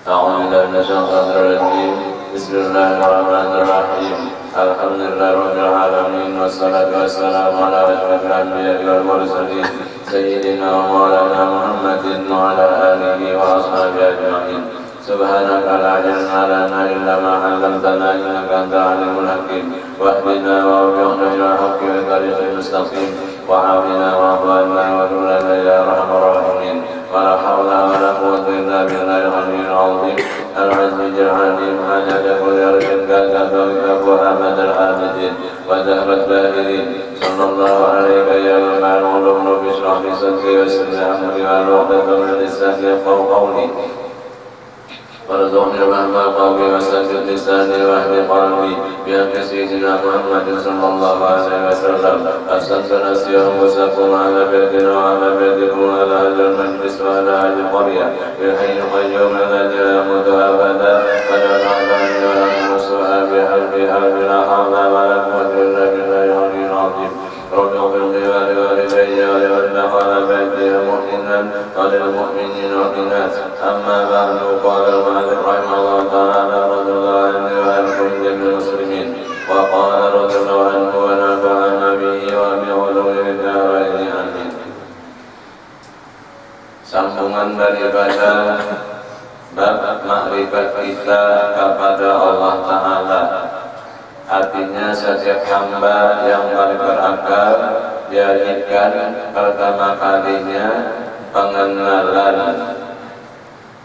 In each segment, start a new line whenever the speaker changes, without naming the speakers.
أعوذ بالله من الشيطان الرجيم. بسم الله الرحمن الرحيم. الحمد لله رب العالمين، والصلاة والسلام على أشرف الأنبياء والمرسلين سيدنا ومولانا محمد وعلى آله وأصحابه أجمعين. سبحانك لا علم لنا إلا ما علمتنا إنك أنت العليم الحكيم. واهدنا ووفقنا إلى الحق والطريق المستقيم، وعافنا واعف عنا وتب لنا يا أرحم الراحمين. ولا حول ولا قوة إلا بالله العلي العظيم العز العليم. حاجة كل رزق كافك أبو أحمد الحامدين وزهرة باهرين. صلى الله عليك يا جمع العلوم. رب اشرح لي صدري ويسر لي أمري واحلل عقدة من لساني يفقهوا قولي. وارزقني فهم قولي وسدد لساني واهد قلبي بحق سيدنا محمد صلى الله عليه وسلم. أحسنت نفسي وأنفسكم على بيتنا وعلى بيتكم وعلى أهل المجلس وعلى أهل القرية بالحي القيوم الذي لا يموت أبدا. ونفعني ولكم سوءا بحلبي لا حول ولا قوة إلا بالله العلي العظيم. رب اغفر لي ولوالدي ولمن دخل بيتي مؤمنا وللمؤمنين والمؤمنات. أما بعد، قال المؤلف رحمه الله تعالى: رضي الله عني وعن كل المسلمين. وقال رضي الله عنه ونفعنا به وبعلومه في الدارين آمين. Sambungan daripada bab makrifat kita kepada Allah Ta'ala. Artinya setiap hamba yang paling berakal diajarkan pertama kalinya pengenalan.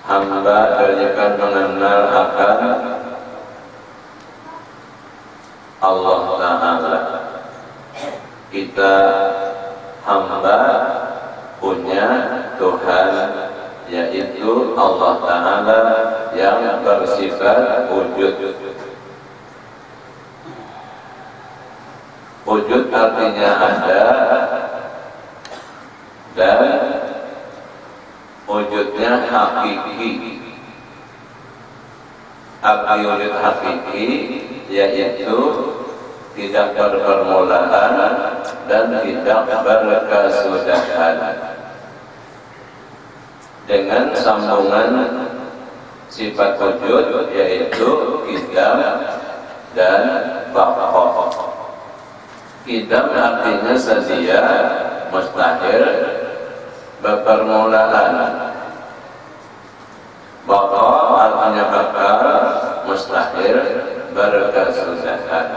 Hamba diajarkan mengenal akan Allah Ta'ala. Kita hamba punya Tuhan, yaitu Allah Ta'ala yang bersifat wujud. Wujud artinya ada, dan wujudnya hakiki. Arti wujud hakiki yaitu tidak berpermulaan dan tidak berkesudahan. Dengan sambungan sifat wujud yaitu qidam dan baqa. Qidam artinya sedia, mustahil, berpermulaan. Baqa artinya kekal, mustahil, berkesudahan.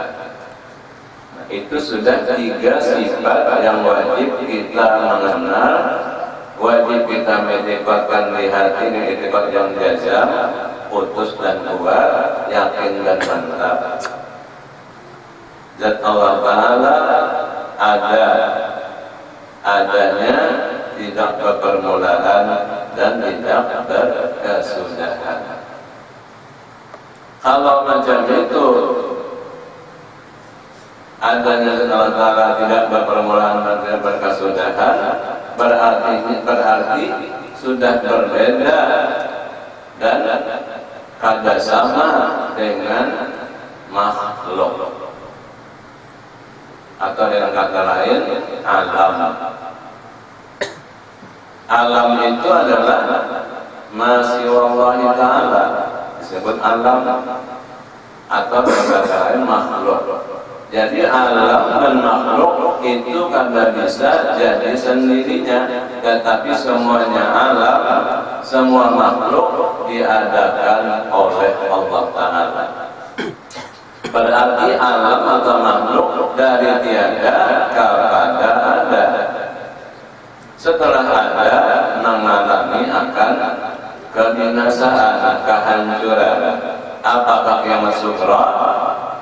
Itu sudah tiga sifat yang wajib kita mengenal, wajib kita menetapkan di hati, menetapkan yang jazam, putus dan kuat, yakin dan mantap. Zat Allah Ta'ala adanya, tidak berpermulaan dan tidak berkesudahan. Kalau macam itu, adanya Zat Allah Ta'ala tidak berpermulaan dan tidak berkesudahan, berarti sudah berbeda dan kada sama dengan makhluk. Atau dengan kata lain, alam. Alam itu adalah masiwallahi ta'ala, disebut alam, atau dengan kata lain makhluk. Jadi alam dan makhluk itu kada bisa jadi sendirinya, tetapi semuanya alam, semua makhluk diadakan oleh Allah Ta'ala. Berarti alam atau makhluk dari tiada kepada ada. Setelah ada, mengalami akan kebinasaan, kehancuran. Apakah kiamat sughra?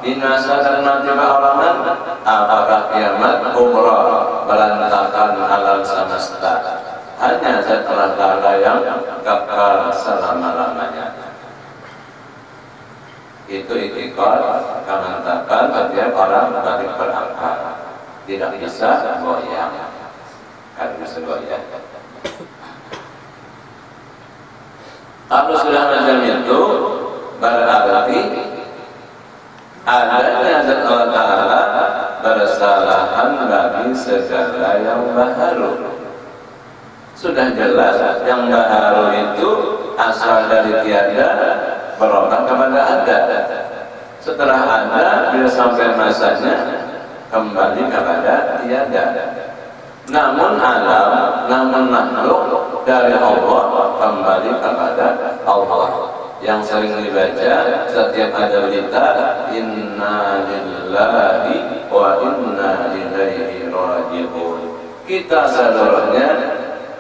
Binasa karena keorangan. Apakah kiamat kubra? Berantakan alam semesta. Hanya setelah Ta'ala yang kekal selama-lamanya. Itu itikad, kemantapan setiap orang balik berakal. Tidak bisa goyang, karena bisa goyang. Kalau sudah macam itu, berarti adanya Zat Allah Ta'ala bersalahan bagi segala yang baharu. Sudah jelas yang baharu itu asal dari tiada berubah kepada ada. Setelah ada, bila sampai masanya kembali kepada tiada. Namun alam, namun makhluk dari Allah kembali kepada Allah. Yang sering dibaca setiap ada berita, inna lillahi wa inna ilaihi raji'un. Kita seluruhnya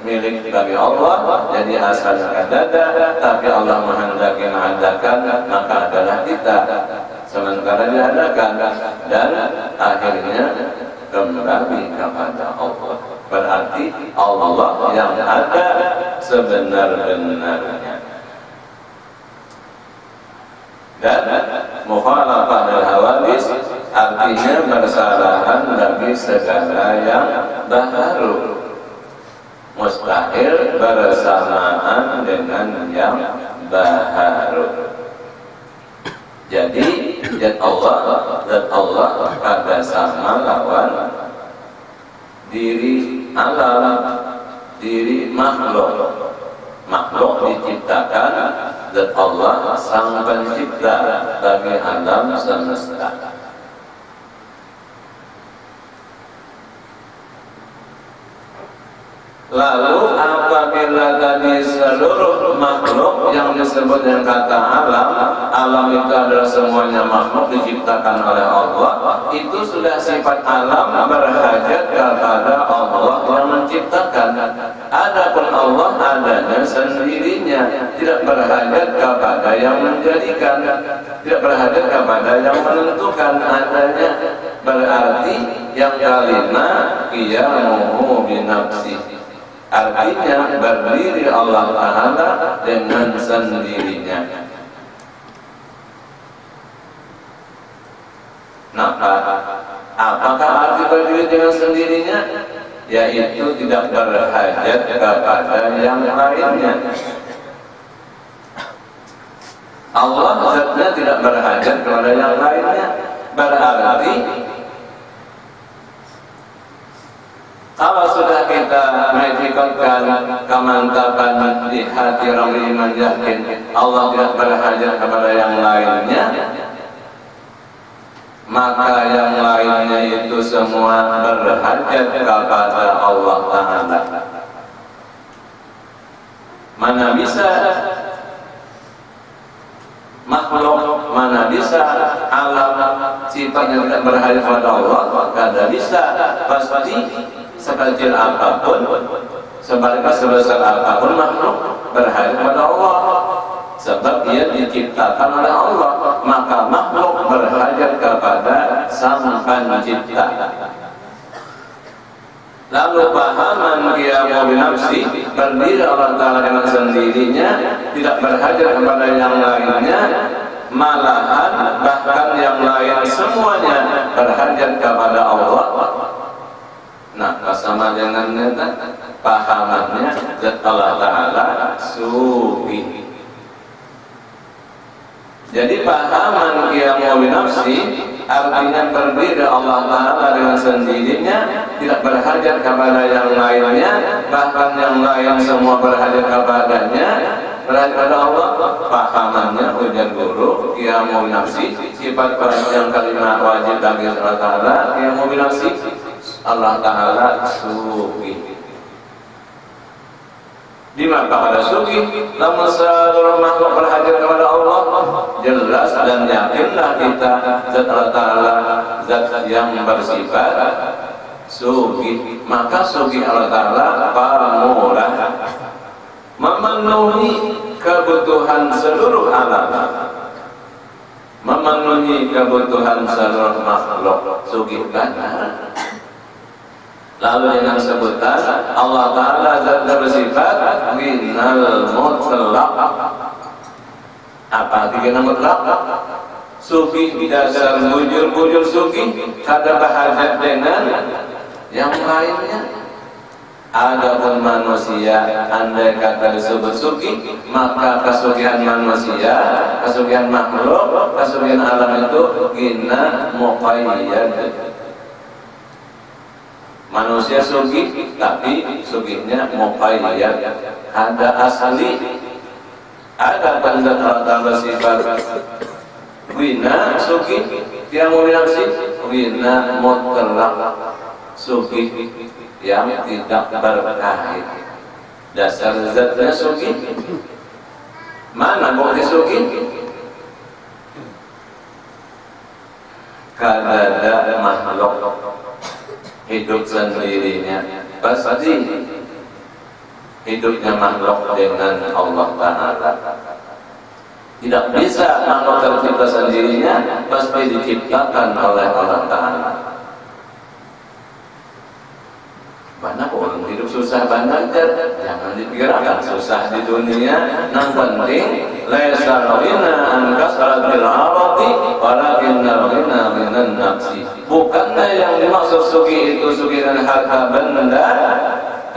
milik bagi Allah, jadi asalnya ada, tapi Allah menghendaki mengadakan, maka adalah kita. Sementara diadakan dan akhirnya kembali kepada Allah. Berarti Allah yang ada sebenar-benarnya. Dan mukhalafah dan hawadis artinya bersalahan bagi segala yang baharu. Mustahil bersamaan dengan yang baharu. Jadi zat Allah kada sama lawan diri alam, diri makhluk. Makhluk diciptakan, zat Allah sang pencipta bagi alam semesta. Lalu apabila tadi seluruh makhluk yang disebut dengan kata alam, alam itu adalah semuanya makhluk diciptakan oleh Allah, itu sudah sifat alam berhajat kepada Allah yang menciptakan. Adapun Allah adanya sendirinya, tidak berhajat kepada yang menjadikan, tidak berhajat kepada yang menentukan adanya. Berarti yang kalima qiyamuhu binafsihi, artinya berdiri Allah Ta'ala dengan sendirinya. Nah, apakah arti berdiri dengan sendirinya? Yaitu tidak berhajat kepada yang lainnya. Allah zatnya tidak berhajat kepada yang lainnya. Berarti kalau sudah kita mengitikadkan kemantapan di hati orang beriman yakin Allah tidak berhajat kepada yang lainnya, maka yang lainnya itu semua berhajat kepada Allah Ta'ala. Mana bisa makhluk, mana bisa alam sifatnya tidak berhajat kepada Allah? Kada bisa. Pasti sekecil apapun, sebaliknya sebesar apapun makhluk berhajat kepada Allah, sebab dia diciptakan oleh Allah, maka makhluk berhajat kepada Sang Pencipta. Lalu pahaman qiyamu binafsi, berdiri Allah Ta'ala dengan sendirinya, tidak berhajat kepada yang lainnya, malahan bahkan yang lain semuanya berhajat kepada Allah. Nah, sama dengan pahamannya zat Allah Ta'ala sugi. Jadi pahaman qiyamu binafsi artinya berdiri Allah Ta'ala dengan sendirinya, tidak berhajat kepada yang lainnya, bahkan yang lain semua berhajat kepadanya, berhajat kepada Allah. Pahamannya ujian guru qiyamu binafsi, sifat yang kalimat wajib bagi Allah Ta'ala qiyamu binafsi, Allah Ta'ala sugi. Di mana pada sugi, namun seluruh makhluk berhajat kepada Allah, jelas dan yakinlah kita zat Allah Ta'ala zat yang bersifat sugi. Maka sugi Allah Ta'ala pamurah, memenuhi kebutuhan seluruh alam, memenuhi kebutuhan seluruh makhluk. Sugi benar. Lalu dengan sebutan Allah Ta'ala zat bersifat Ghinal mutlaq. Apa arti ghinal mutlaq? Sugi dasar bujur-bujur sugi, kada berhajat dengan yang lainnya. Adapun manusia, andai kata disebut sugi, maka kesugihan manusia, kesugihan makhluk, kesugihan alam itu Ghina muqayyad. Manusia sugih, tapi sugihnya muqayyad, ada asli, ada tanda sifat. Wina sugih, yang muliaksi, wina mutlak, sugih yang tidak berkait. Dasar zatnya sugih. Mana bukti sugih? Kadada makhluk hidup sendirinya, pasti hidupnya makhluk dengan Allah Ta'ala. Tidak bisa makhluk tercipta sendirinya, pasti diciptakan oleh Allah Ta'ala. Mana orang hidup susah banget, jangan dipikirkan susah di dunia. Yang penting laisa ghina an kasratil arati walakinna ghina minan nafsi. Bukannya yang dimaksud sugi itu sugi dan harta benda,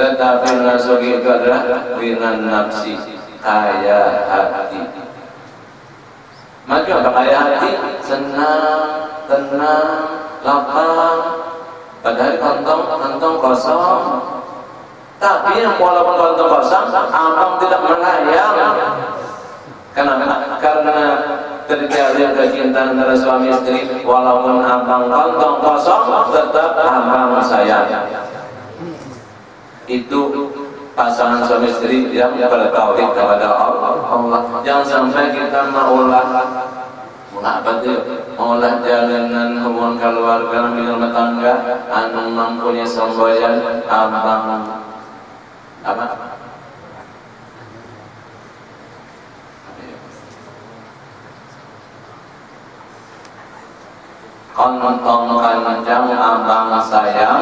tetapi yang sugi itu adalah minan nafsi, kaya hati. Maka apa kaya hati? Senang, tenang, lapang. Padahal kantong kosong. Tapi walaupun kantong kosong, abang tidak menayang. Kenapa? Karena terjadi kecintaan antara suami istri. Walaupun abang kantong kosong, tetap abang sayang. Itu pasangan suami istri yang bertauhid kepada Allah. Jangan sampai kita maulah olah jalanan hubungan keluarga minum tangga anu mampunya semboyan abang apa? Kontong kencang abang sayang,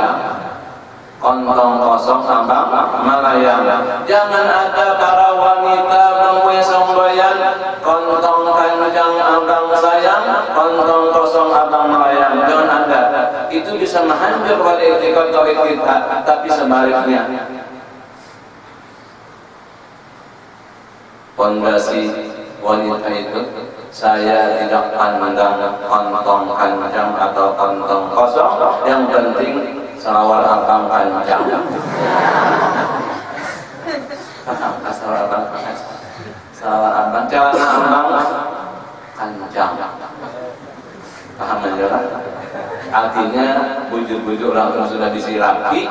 kontong kosong abang melayang. Jangan ada para wanita mempunyai semboyan, kontong kencang abang sayang, kontong kosong abang melayang. Jangan ada. Itu bisa menghancurkan etika tauhid kita. Tapi sebaliknya, pondasi wanita itu, saya tidak pandang kontong kencang atau kontong kosong. Yang penting selawat abang kencang. Selawat abang kencang. Selawat abang celana abang kencang. Paham aja? Artinya bujuk-bujuk orang yang sudah disirapi,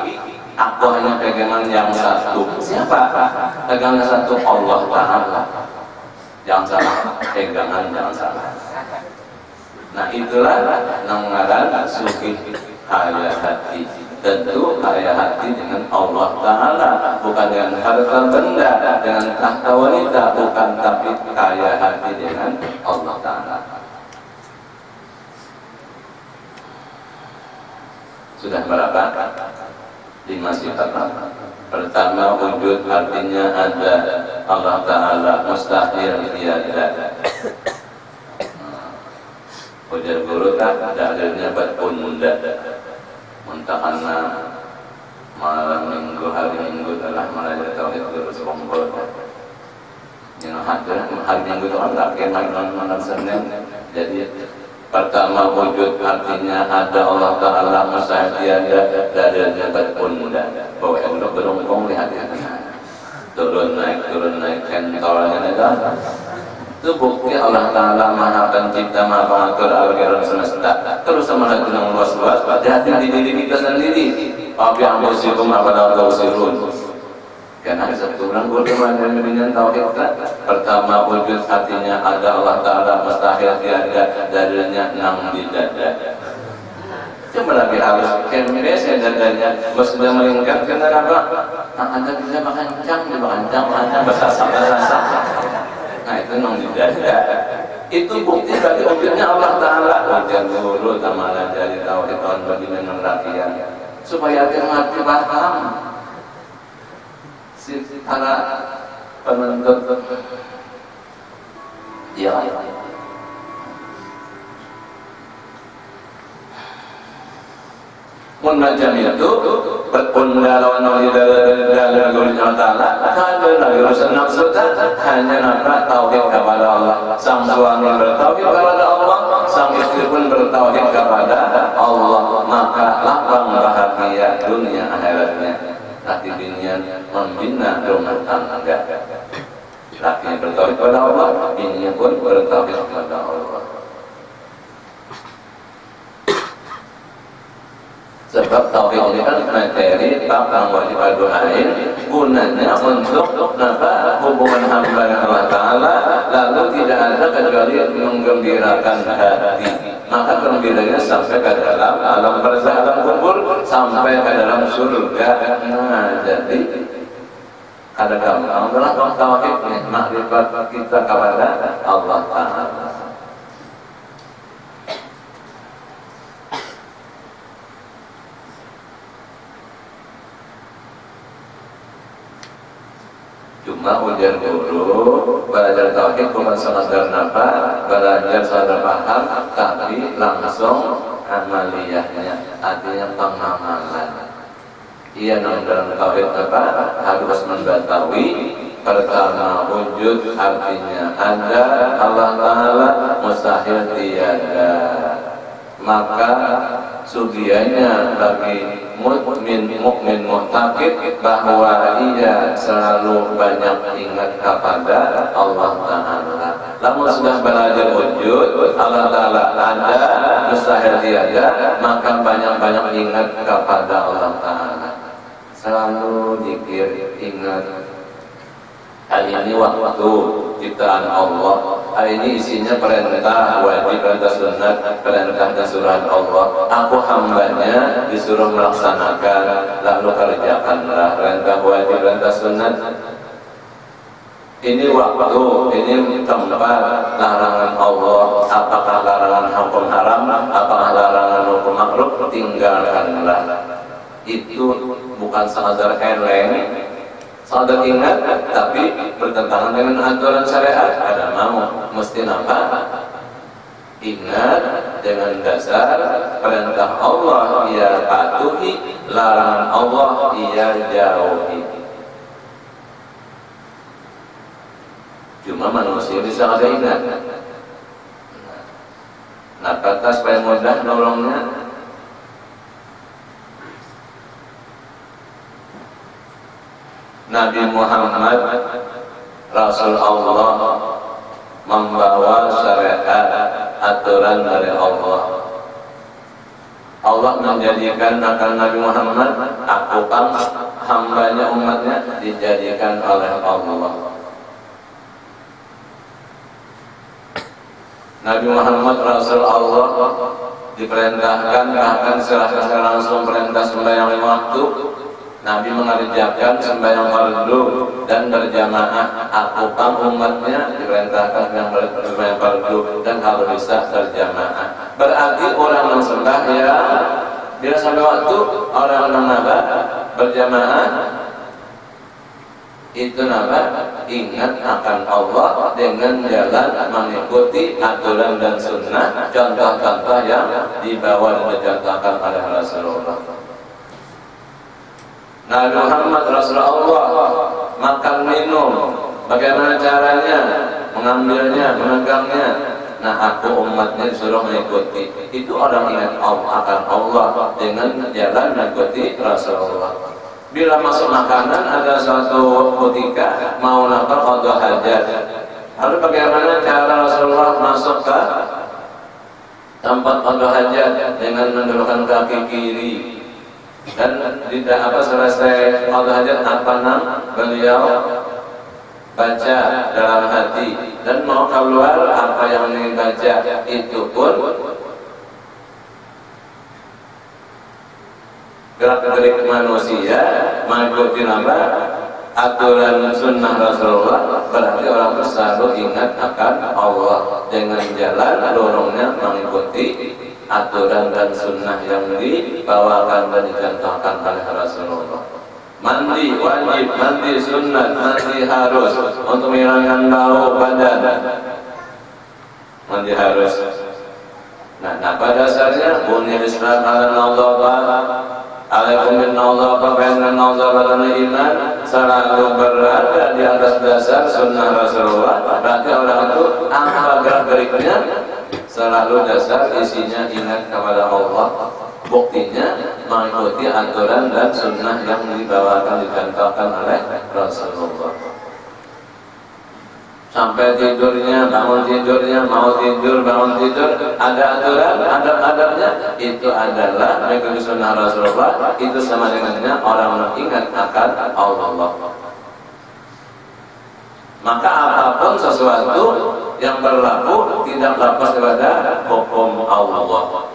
aku hanya pegangan yang satu. Siapa? Pegangan satu, Allah Ta'ala. Jangan salah, pegangan jangan salah. Nah itulah ngaran sugih kaya hati. Tentu kaya hati dengan Allah Ta'ala, bukan dengan harta benda, dengan tahta wanita, bukan, tapi kaya hati dengan Allah Ta'ala. Sudah berapa? 5 sifat. Pertama, wujud artinya ada, Allah Ta'ala, mustahil tiada. Ujar guru tak dalilnya berpunda. Muntakana malam minggu, hari minggu telah merayakan tauhid guru sekompol. Yang hari minggu itu kan tak kena malam Senin. Jadi pertama, wujud artinya ada, Allah Ta'ala, mustahil tiada, dalilnya berpunda. Bahwa Allah berongkong lihat-lihat, turun naik kentolnya itu. Itu bukti Allah Ta'ala Maha Pencipta, Maha Pengatur alam semesta. Terus sama lagi yang luas-luas, hati di diri kita sendiri. Tapi yang bersyukur apabila Allah sirun. Karena satu bulan bagaimana dengan tauhid. Pertama, wujud hatinya ada, Allah Ta'ala, mustahil tiada, dalilnya nang di dada. Coba lagi harus kembali dadanya. Bos sudah meningkat, kenapa? Ada bisa kencang, bersasar. Nah itu nang di dada. Itu bukti bagi wujudnya Allah Ta'ala. Wajar dulu tamalan dari tauhid tahun bagaimana latihan supaya dia mengerti paham. Para penuntut ya. Munajam itu berpunda lawan wali dari Allah Ta'ala. Ada lagi urusan nafsu, hanya nafsu tauhid kepada Allah. Sang suami bertauhid kepada Allah, sang istri pun bertauhid kepada Allah. Maka lapang bahagia dunia akhiratnya. Laki binian membina rumah tangga. Lakinya bertauhid kepada Allah, bininya pun bertauhid kepada Allah. Sebab tauhid ini kan materi bab yang wajib doain, gunanya untuk hubungan hamba dengan Allah Ta'ala, lalu tidak ada kecuali menggembirakan hati. Maka gembiranya sampai ke dalam alam barzakh, alam kubur, sampai ke dalam surga. Nah, jadi ada gampang adalah tauhid nih, makrifat kita kepada Allah Ta'ala. Cuma ujian guru, belajar tauhid bukan sekadar nafas, belajar sekadar paham, tapi langsung amaliyahnya, artinya pengamalan. Ia dalam tauhid harus mengetahui pertama wujud, artinya ada Allah Ta'ala, mustahil tiada. Maka sugianya bagi mukmin mu'taqid bahwa ia selalu banyak ingat kepada Allah Ta'ala. Namun sudah belajar wujud, Allah Ta'ala ada, mustahil tiada, maka banyak-banyak ingat kepada Allah Ta'ala. Selalu dikir, ingat. Hari ini waktu ciptaan Allah. Hari ini isinya perintah wajib, perintah sunat, perintah dan surat Allah. Aku hambanya disuruh melaksanakan, lalu kerjakanlah perintah wajib, perintah sunat. Ini waktu, ini tempat larangan Allah. Apakah larangan hukum haram, apakah larangan hukum makruh, tinggalkanlah. Itu bukan sekadar eleng, sekadar ingat, tapi bertentangan dengan aturan syariat. Ada mau, mesti apa? Ingat dengan dasar perintah Allah ia patuhi, larangan Allah ia jauhi. Cuma manusia bisa ada ingat. Nah, kata supaya mudah nolongnya, Nabi Muhammad Rasul Allah membawa syariat, aturan dari Allah. Allah menjadikan akan Nabi Muhammad, aku kan hambanya, umatnya dijadikan oleh Allah. Nabi Muhammad Rasul Allah diperintahkan, bahkan secara langsung perintah sembahyang 5 waktu. Nabi mengerjakan sembahyang fardu dan berjamaah. Aku kan umatnya diperintahkan yang sembahyang fardu dan kalau bisa berjamaah. Berarti orang yang sembahyang bila sampai waktu, orang yang berjamaah itu ingat akan Allah dengan jalan mengikuti aturan dan sunnah, contoh-contoh yang dibawa dan dicontohkan oleh Rasulullah. Nabi Muhammad Rasulullah makan minum, bagaimana caranya, mengambilnya, menegangnya. Nah, aku umatnya disuruh mengikuti. Itu orang ingat Allah akan Allah dengan jalan mengikuti Rasulullah. Bila masuk makanan, ada suatu ketika mau qada hajat. Lalu bagaimana cara Rasulullah masuk ke tempat qada hajat dengan mendudukkan kaki kiri. Dan tidak selesai qada hajat beliau baca dalam hati dan mau keluar apa yang ingin baca itu pun gerak-gerik manusia mengikuti aturan sunnah Rasulullah. Berarti orang selalu ingat akan Allah dengan jalan dorongnya mengikuti aturan dan sunnah yang dibawakan dan dicontohkan oleh Rasulullah. Mandi wajib, mandi sunnah, mandi harus untuk menghilangkan bau badan. Mandi harus. Nah, pada dasarnya bunyi Islam alaikum binnadhafah fa innadhafata iman, selalu berada di atas dasar sunnah Rasulullah. Berarti orang itu apa gerak-geriknya selalu dasar isinya ingat kepada Allah. Buktinya mengikuti aturan dan sunnah yang dibawakan dicontohkan oleh Rasulullah. Sampai tidurnya, bangun tidurnya, mau tidur, bangun tidur, ada aturan, adab-adabnya. Itu adalah mengikuti sunnah Rasulullah. Itu sama dengannya orang mengingat akan Allah. Maka apapun sesuatu yang berlaku tidak lepas daripada hukum Allah.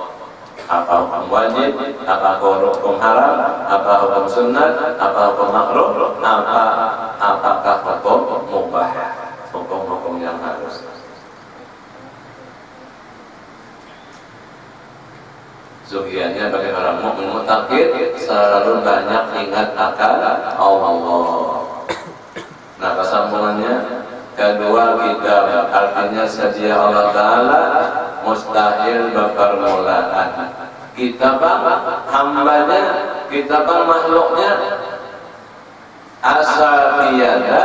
Apa hukum wajib, apa hukum haram, apa hukum sunnah, apa hukum makruh, apakah hukum mubah. Hukum-hukum yang harus. Zuhiyahnya bagi orang mukmin muttaqin selalu banyak ingat akan Allah. Nah, kesambungannya kedua kita artinya saja Allah Ta'ala mustahil berpermulaan. Kita hambanya, kita makhluknya asal tiada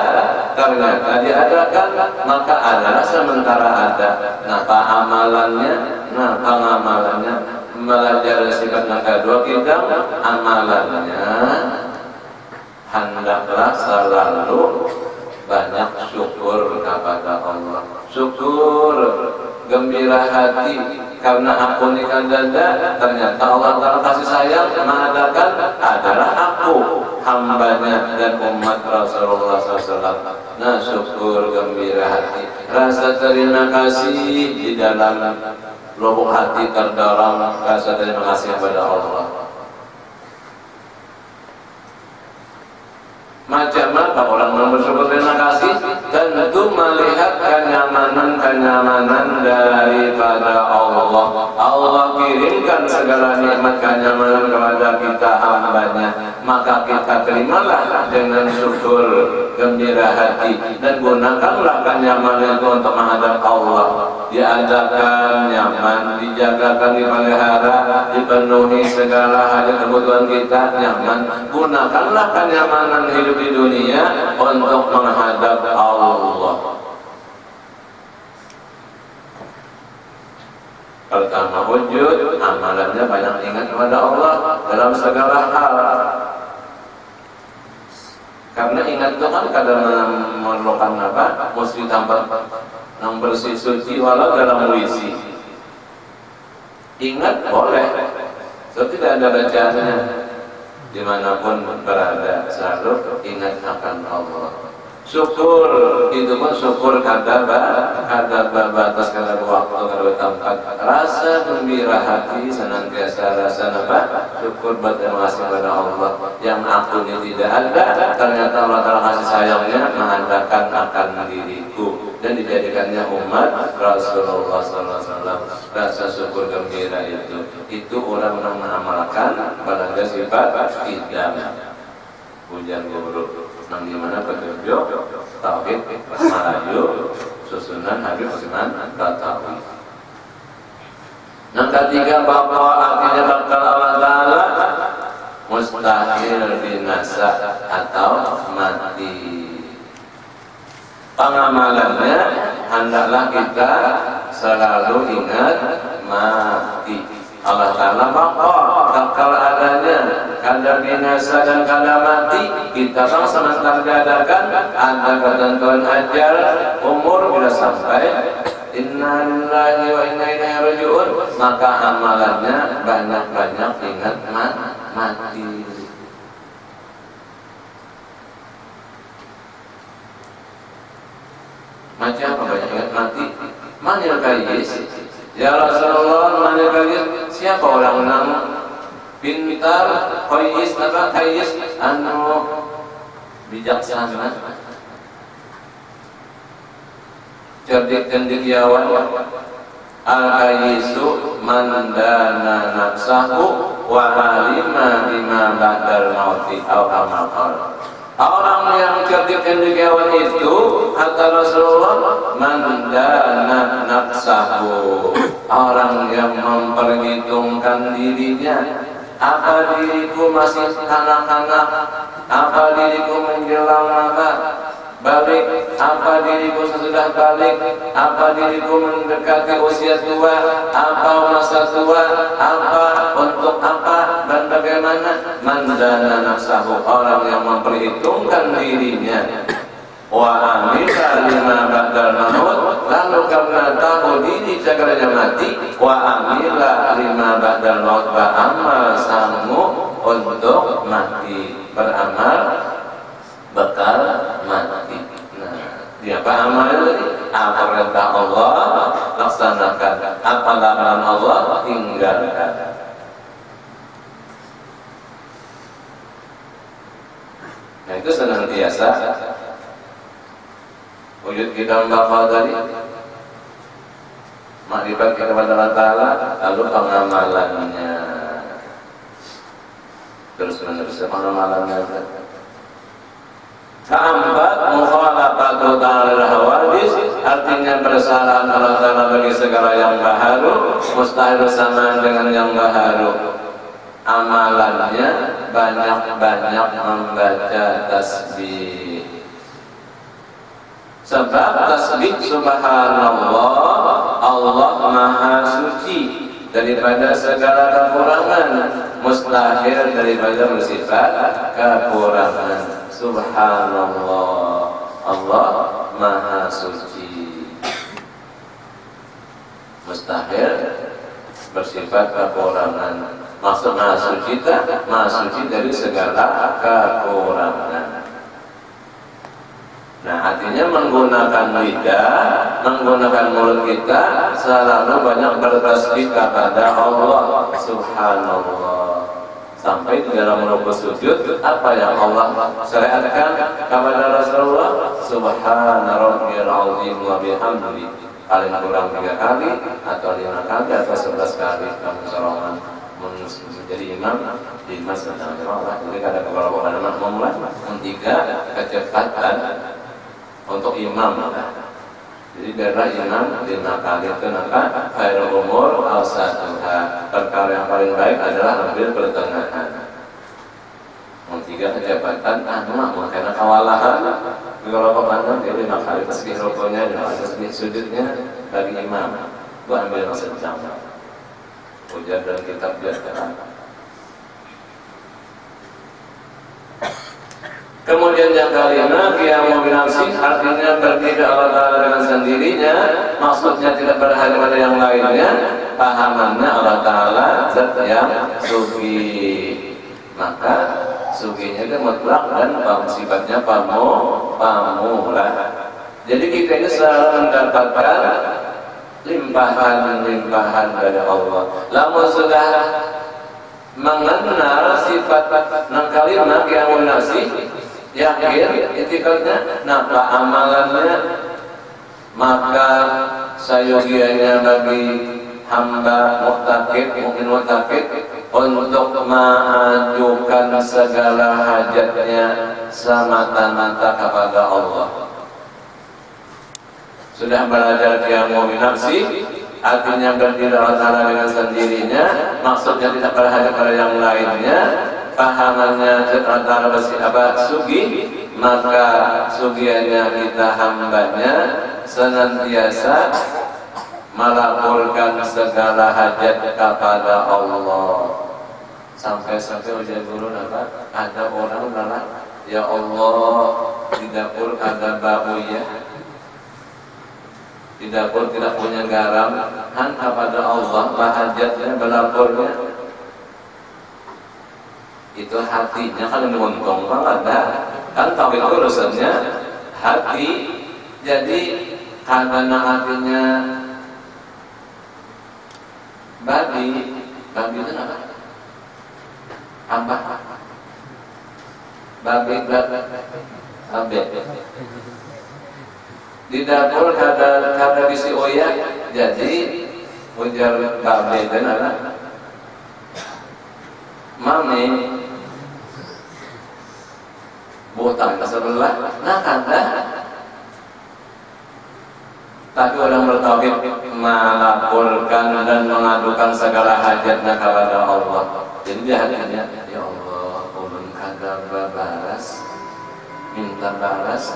ternyata diadakan, maka adalah sementara ada. Napa amalannya? Nah, pengamalannya belajar sifat yang kedua kita amalannya hendaklah selalu banyak syukur kepada Allah. Syukur, gembira hati karena aku nikah dada, ternyata Allah Ta'ala kasih sayang mengadakan adalah aku, hambanya dan umat Rasulullah SAW. Nah, syukur, gembira hati, rasa terima kasih di dalam lubuk hati terdorong rasa terima kasih kepada Allah. Macam apa orang yang bersyukur terima kasih? Tentu melihat kenyamanan daripada Allah. Allah kirimkan segala nikmat kenyamanan kepada kita hambanya, maka kita terimalah dengan syukur, gembira hati, dan gunakanlah kenyamanan itu untuk menghadap Allah. Diadakan nyaman, dijagakan, dipelihara, dipenuhi segala hajat kebutuhan kita nyaman. Gunakanlah kenyamanan hidup di dunia untuk menghadap Allah. Pertama, wujud amalannya banyak ingat kepada Allah dalam segala hal. Karena ingat itu kan kadang memerlukan apa? Mesti tambah yang bersih suci walau dalam wisi. Ingat boleh, so tidak ada bacaannya. Dimanapun berada selalu ingat akan Allah. Syukur itu pun syukur kada batas, kada waktu, kada tempat. Rasa gembira hati senantiasa rasa apa? Syukur berterima kasih kepada Allah. Yang aku ini tidak ada, ternyata Allah Ta'ala kasih sayangnya mengadakan akan diriku dan dijadikannya umat Rasulullah SAW. Rasa syukur gembira itu orang mengamalkan pada sifat idam, hujan guru. Nang dimana petunjuk tauhid Melayu susunan Habib Osman Batawi. Yang ketiga, bahwa artinya bakal Allah Ta'ala mustahil binasa atau mati. Pengamalannya hendaklah kita selalu ingat mati. Allah Ta'ala bakal adanya kada binasa dan kada mati. Kita kan sementara diadakan ada ketentuan ajal umur bila sampai inna lillahi wa inna ilaihi raji'un, maka amalannya banyak-banyak ingat mati. Macam apa banyak ingat mati? Manil kayis, ya Rasulullah, manil kayis. Siapa orang yang pintar, kayis, apa kayis, anu bijaksana, cerdik cendekiawan. Al-kayisu mandana nafsahu wa alima bima ba'dal mauti aw amal. Orang yang cerdik cendekiawan itu kata Rasulullah, mandana nafsahu, orang yang memperhitungkan dirinya. Apa diriku masih kanak-kanak? Apa diriku menjelang mata? Balik apa diriku sesudah balik, apa diriku mendekati usia tua, apa masa tua, apa untuk apa dan bagaimana. Mandana nafsahu, orang yang memperhitungkan dirinya, wa amila lima ba'dal maut, lalu karena tahu diri jagaranya mati, wa amila lima ba'dal maut, beramal samu untuk mati, beramal bakal mati. Nah, dia apa amalnya tadi? Apa perintah Allah laksanakan, apa larangan Allah tinggalkan. Nah, itu senantiasa wujud kita bakal tadi makrifat kita kepada Allah Ta'ala, lalu pengamalannya terus menerus pengamalannya. Keempat, mukhalafatu ta'ala hawadis, artinya bersalahan Allah Ta'ala bagi segala yang baharu, mustahil bersamaan dengan yang baharu. Amalannya banyak-banyak membaca tasbih. Sebab tasbih subhanallah, Allah maha suci daripada segala kekurangan, mustahil daripada bersifat kekurangan. Subhanallah, Allah maha suci, mustahil bersifat kekurangan. Maksud maha suci, maha suci dari segala kekurangan. Nah, artinya menggunakan lidah, menggunakan mulut kita selalu banyak bertasbih kepada Allah Subhanallah. Sampai di dalam rukuk sujud, apa yang Allah syariatkan kepada Rasulullah? Subhana rabbiyal azim wa bihamdi. Paling kurang 3 kali atau 5 kali atau 11 kali kamu sholat menjadi imam di masjid Allah. Jadi kada beberapa ulama memulai 3 kecepatan untuk imam. Jadi biarlah imam 5 kali itu maka khairul umur awsatuha, perkara yang paling baik adalah ambil pertengahan. 3 kecepatan makmum karena kewalahan kalau pemandang dia 5 kali tasbih rukuknya dan tasbih sujudnya bagi imam itu ambil sejam. Ujar dan kitab biasa. Kemudian yang kelima, qiyamu binafsi, artinya berdiri Allah Ta'ala dengan sendirinya, maksudnya tidak berhadapan pada yang lainnya, pahamannya Allah Ta'ala zat yang sugi. Maka suginya itu mutlak dan sifatnya pamulah. Jadi kita ini selalu mendapatkan limpahan dari Allah. Lamun sudah mengenal sifat kalimah qiyamu binafsi, yakin itikadnya, napa amalannya, maka sayogianya bagi hamba muqtaqid, mukmin muqtaqid untuk mengajukan segala hajatnya semata-mata kepada Allah. Sudah belajar qiyamu binafsi, artinya berdiri Allah Ta'ala dengan sendirinya, maksudnya tidak berhadap pada yang lainnya. Pahamannya antara sugi, maka sugiannya kita hambanya senantiasa melaporkan segala hajat kepada Allah. Sampai-sampai ujian guru ada orang bilang, ya Allah, di dapur ada bau ya, di dapur tidak punya garam, han kepada Allah hajatnya melapornya. Itu hatinya kan menguntung banget kan tauhid urusannya hati. Jadi karena hatinya babi itu apa? Babi di dapur kada bisi oyak, jadi ujar babi itu mami butang ke sebelah, nah kada. Tapi orang bertauhid melaporkan dan mengadukan segala hajatnya kepada Allah. Jadi dia hatinya, ya Allah, ulun kada baras, minta baras,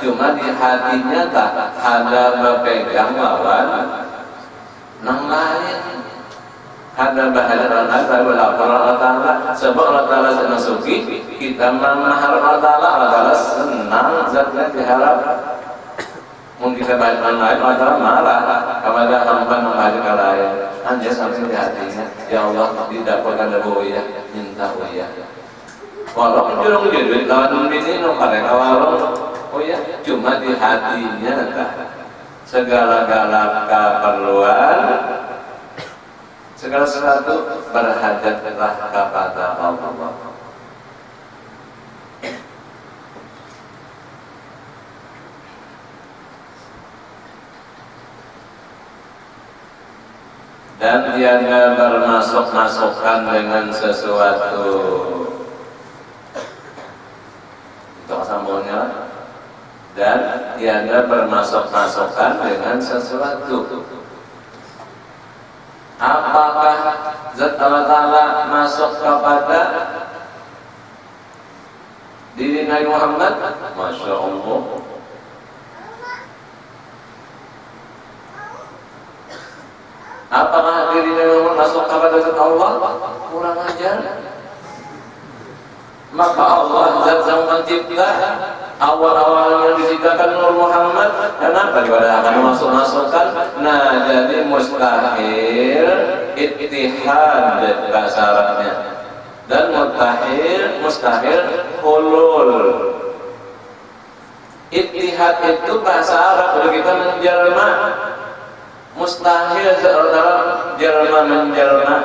cuma di hatinya tak ada berpegang lawan nang lain. Ada bahaya Allah Ta'ala sebab Allah Ta'ala senang suki, kita mengharap Allah Ta'ala senang zatnya diharap. Mungkin kita baik orang lain, Allah Ta'ala marah kepada hamba menghadir ke lain. Hanya sampai di hatinya, ya Allah tidak pernah ada boya, minta boya. Walaupun jurung duit lawan ini nomornya kalau boya, cuma di hatinya segala-gala keperluan, segala sesuatu berhajatlah kepada Allah. Dan tiada bermasuk-masukkan dengan sesuatu. Untuk sambungnya. Dan tiada bermasuk-masukkan dengan sesuatu. Apakah zat Allah Ta'ala masuk kepada diri Nabi Muhammad? Masya Allah. Apakah diri Nabi Muhammad masuk kepada zat Allah? Kurang ajar. Maka Allah zat yang mencipta awal-awalnya diciptakan Nur Muhammad, kenapa dikatakan masuk-masukkan? Nah, jadi mustahil ittihad bahasa Arabnya, dan mustahil hulul. Ittihad itu bahasa Arab kalau kita menjelma, mustahil seorang jelma menjelma,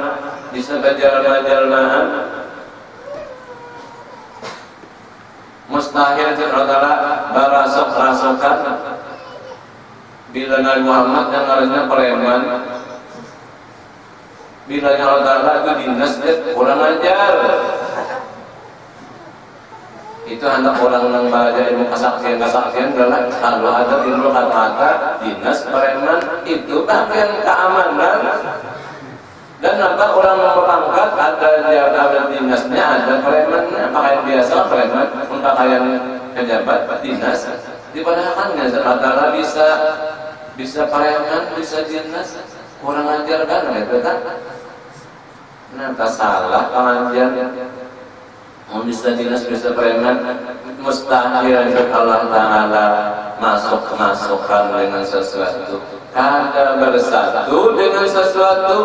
bisa berjelma-jelmaan. Mustahil saudara barasok-rasokan. Bila Nabi Muhammad yang harusnya preman, bila saudara itu dinas, kurang ajar. Itu anak orang yang belajar ilmu kesaktian adalah kalau ada ilmu kata-kata dinas preman, itu bagian keamanan. Dan apa orang berpangkat ada dinasnya, ada premannya, pakaian biasa preman, pakaian pejabat dinas. Dipadahalnya antara bisa preman, bisa dinas, kurang ajar kan itu kan? Kenapa salah pengajian? Bisa dinas, bisa preman, mustahil Allah Ta'ala masuk-masukkan dengan sesuatu. Kada bersatu dengan sesuatu,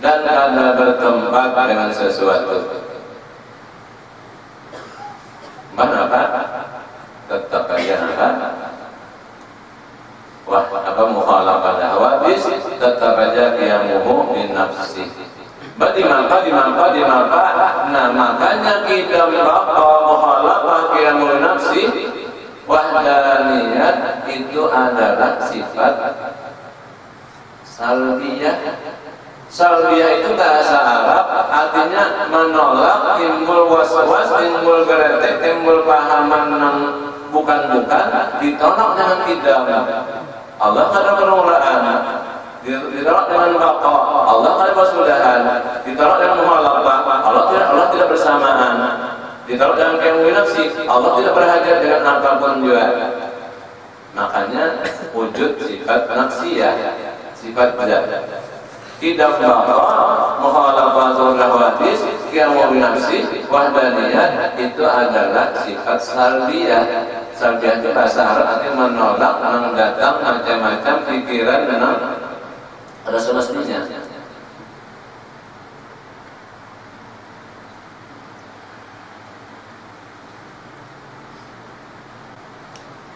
dan kada bertempat dengan sesuatu. Mana apa? Tetap aja apa? Wah, apa mukhalafah hawadis, tetap aja qiyamuhu bin nafsi. Dimampa. Nah, makanya kita mukhalafah qiyamuhu bin nafsi, wahdaniyat itu adalah sifat salbiyah. Salbiyah itu bahasa Arab artinya menolak, timbul was-was, timbul geretek, timbul pahaman yang bukan-bukan, ditolak dengan tidak. Allah ada penolakan, ditolak dengan baqa, Allah ada persudahan, ditolak dengan muhalafah, Allah tidak bersamaan, ditolak dengan qiyamuhu nafsi, Allah tidak berhajat dengan apapun juga. Makanya wujud sifat nafsiyah, sifat zat. Tidak baqa, mukhalafatul hawadis, qiyamuhu nafsi, wahdaniyah itu adalah sifat salbiyah. Salbiyah itu bahasa Arab artinya menolak, mendatang macam-macam pikiran dan ada semestinya.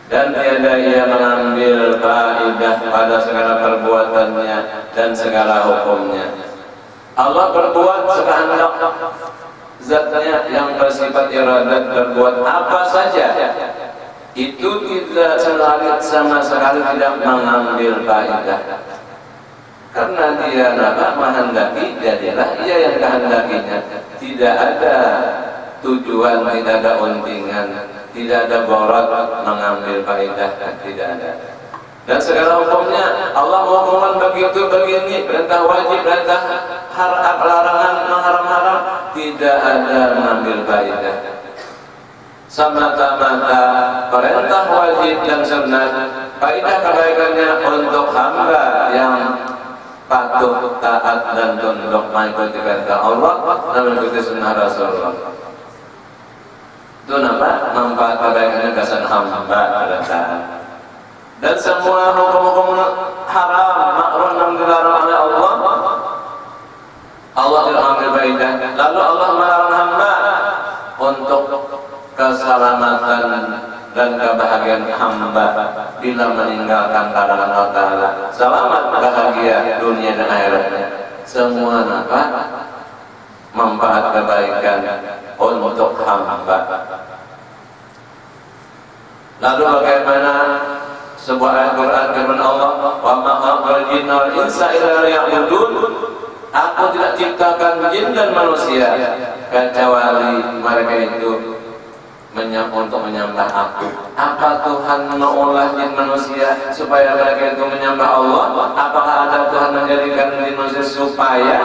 Dan tiada ia mengambil faedah pada segala perbuatannya dan segala hukumnya. Allah berbuat sekehendak zatnya yang bersifat iradat, berbuat apa saja, itu tidak sama sekali tidak mengambil faedah, karena dia menghendaki, jadilah ia yang kehendakinya. Tidak ada tujuan, tidak ada untingan, tidak ada borat mengambil faedah, tidak ada. Dan segala hukumnya Allah menghukumkan begitu begini, perintah wajib, perintah larangan, mengharam-haram, tidak ada mengambil faedah. semata-mata perintah wajib dan sunat. Kaidah kebaikannya untuk hamba yang patuh, taat dan tunduk mengikuti perintah Allah dan mengikuti sunnah Rasulullah. Itu nampak manfaat kebaikannya kesan hamba pada taat. Dan semua hukum-hukum haram, makruh dan dilarang oleh Allah, Allah tidak ambil faidah. Lalu Allah melarang hamba untuk keselamatan dan kebahagiaan hamba bila meninggalkan larangan Allah Ta'ala. Selamat bahagia dunia dan akhiratnya. Semua manfaat kebaikan untuk hamba. Lalu bagaimana sebuah ayat Quran firman Allah, "Wa ma khalaqal jinna wal insa illa liya'budun." Aku tidak ciptakan jin dan manusia kecuali mereka itu untuk menyembah aku. Apa Tuhan mengolah jin manusia supaya mereka itu menyembah Allah? Apakah ada Tuhan menjadikan jin manusia supaya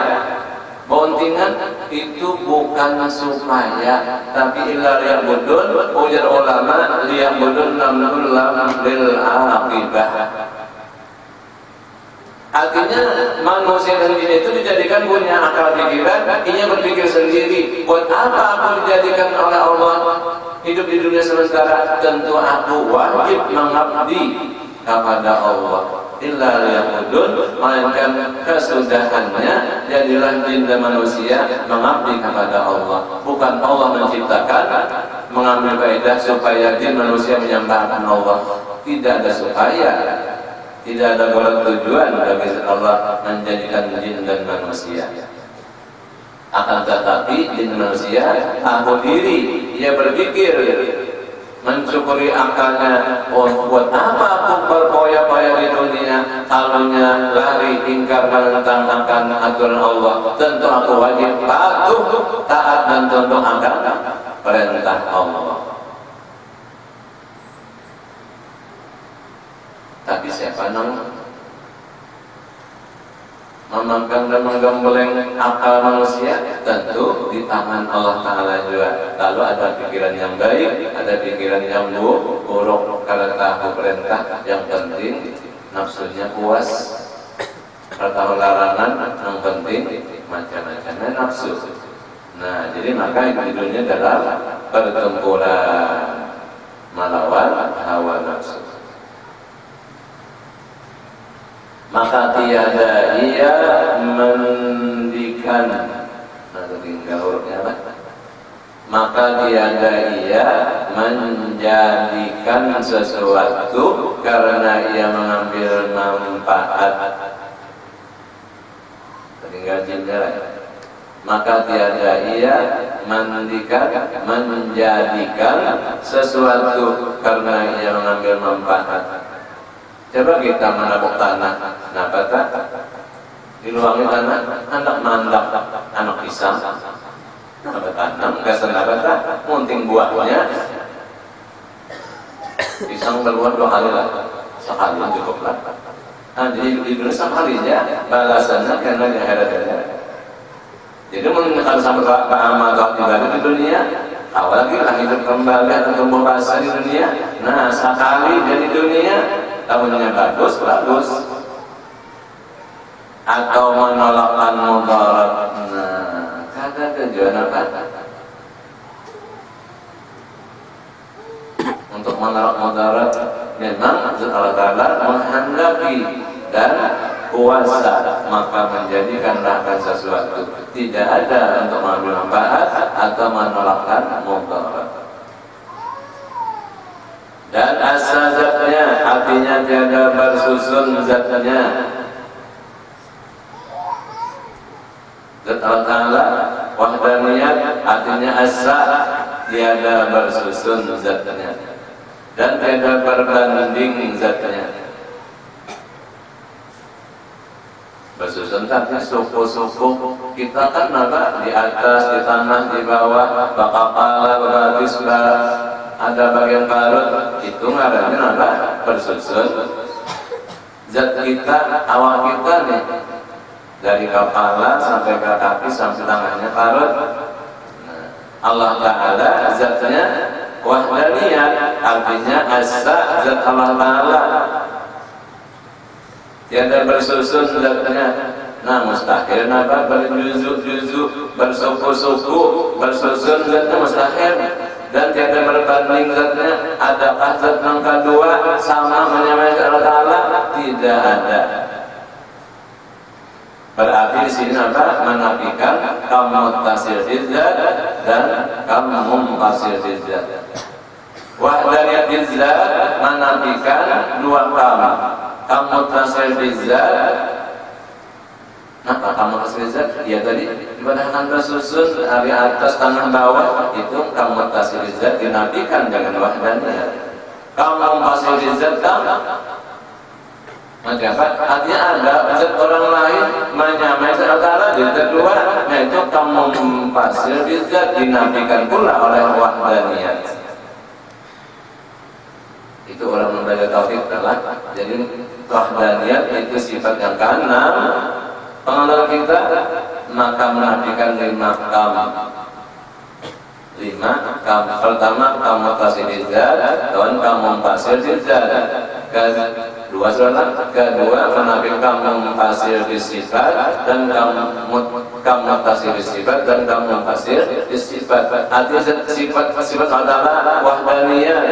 bontingan? Itu bukan supaya, tapi illa liya'budun. Ujar ulama, liya'budun namnul lam lil aqibah. Artinya manusia dan jin itu dijadikan punya akal pikiran, ia berpikir sendiri. Buat apa aku dijadikan oleh Allah hidup di dunia sementara? Tentu aku wajib mengabdi kepada Allah. Illa liya'budun, melainkan kesudahannya jadilah jin dan manusia mengabdi kepada Allah. Bukan Allah menciptakan, mengambil faedah supaya jin manusia menyembah Allah. Tidak ada supaya. Tidak ada golongan tujuan bagi Allah menjadikan jin dan manusia. Akan tetapi jin manusia tahu diri, ia berpikir, mensyukuri akalnya. Oh, buat apa aku berpoya-poya di dunia? Halunya lari ingkar menentang akan aturan Allah. Tentu aku wajib patuh, taat dan tunduk akan perintah Allah. Tapi siapa yang memanggang dan menggembleng akal manusia? Tentu di tangan Allah Ta'ala juga. Lalu ada pikiran yang baik, ada pikiran yang buruk. Karena tahu perintah, yang penting nafsunya puas. Kalau tahu larangan, yang penting macam-macamnya nafsu. Nah, jadi maka hidupnya dalam pertempuran melawan hawa nafsu. Maka tiada ia mendikan, maka tiada ia menjadikan sesuatu karena ia mengambil manfaat. Tinggal jendela. Maka tiada ia menjadikan sesuatu karena ia mengambil manfaat. Coba kita menabuk tanah, nah kata diluangi tanah, anak mandap, anak pisang, apa tanam, gak senang kata, munting buahnya, pisang berbuah 2 kali lah, sekali cukup lah. Nah, jadi di dunia sekalinya balasannya karena di akhiratnya. Jadi kalau sampai ke amal ibadah di dunia, awal lagi lah hidup kembali atau tumbuh basah di dunia. Nah, sekali jadi dunia. Tahunnya bagus, atau menolakkan mudarat. Nah, kata tujuan apa? Untuk menolak mudarat, memang Allah Ta'ala menghendaki dan kuasa, maka menjadikanlah sesuatu. Tidak ada untuk mengambil manfaat atau menolakkan mudarat. Dan asa zatnya, artinya tiada bersusun zatnya. Zat Allah Ta'ala wahdaniyat, artinya asa tiada bersusun zatnya dan tiada berbanding zatnya. Bersusun tapi suku-suku kita kan ada di atas, di tanah, di bawah, bakapala, berbagis, ada bagian parut, itu ngarannya apa? Bersusun. Zat kita, awal kita nih, dari kepala sampai ke kaki sampai tangannya parut. Nah, Allah Ta'ala zatnya Wahdaniyat artinya asa zat Allah Ta'ala, tiada bersusun zatnya. Nah mustahil napa berjuzuk-juzuk, bersuku-suku, bersusun zatnya mustahil. Dan tiada berbanding zatnya. Adakah zat yang kedua sama menyamai Allah Ta'ala? Tidak ada. Berarti di sini apa? Menafikan kamu tasir zat dan kamu mumpasir zat. Wahdaniyat zat menafikan dua kamu tasir zat. Nah, kamu tasir zat, ya tadi dipandangkan bersusun dari atas tanah bawah itu kamu tasir zat dinafikan dengan wahdaniyat. Kamu mumpasir zat artinya ada zat orang lain menyamai zat Allah di kedua, yaitu kamu pasir zat dinafikan pula oleh wahdaniyat. Itu orang membaca tauhid adalah jadi wahdaniyat itu sifat yang keenam pengenal kita, maka menafikan 5 kam. Pertama kamu pasir zat dan kamu pasir zat. Kedua menafikan kamu pasir sifat dan kamu pasir sifat dan kamu pasir sifat. Artinya sifat adalah wahdaniyah.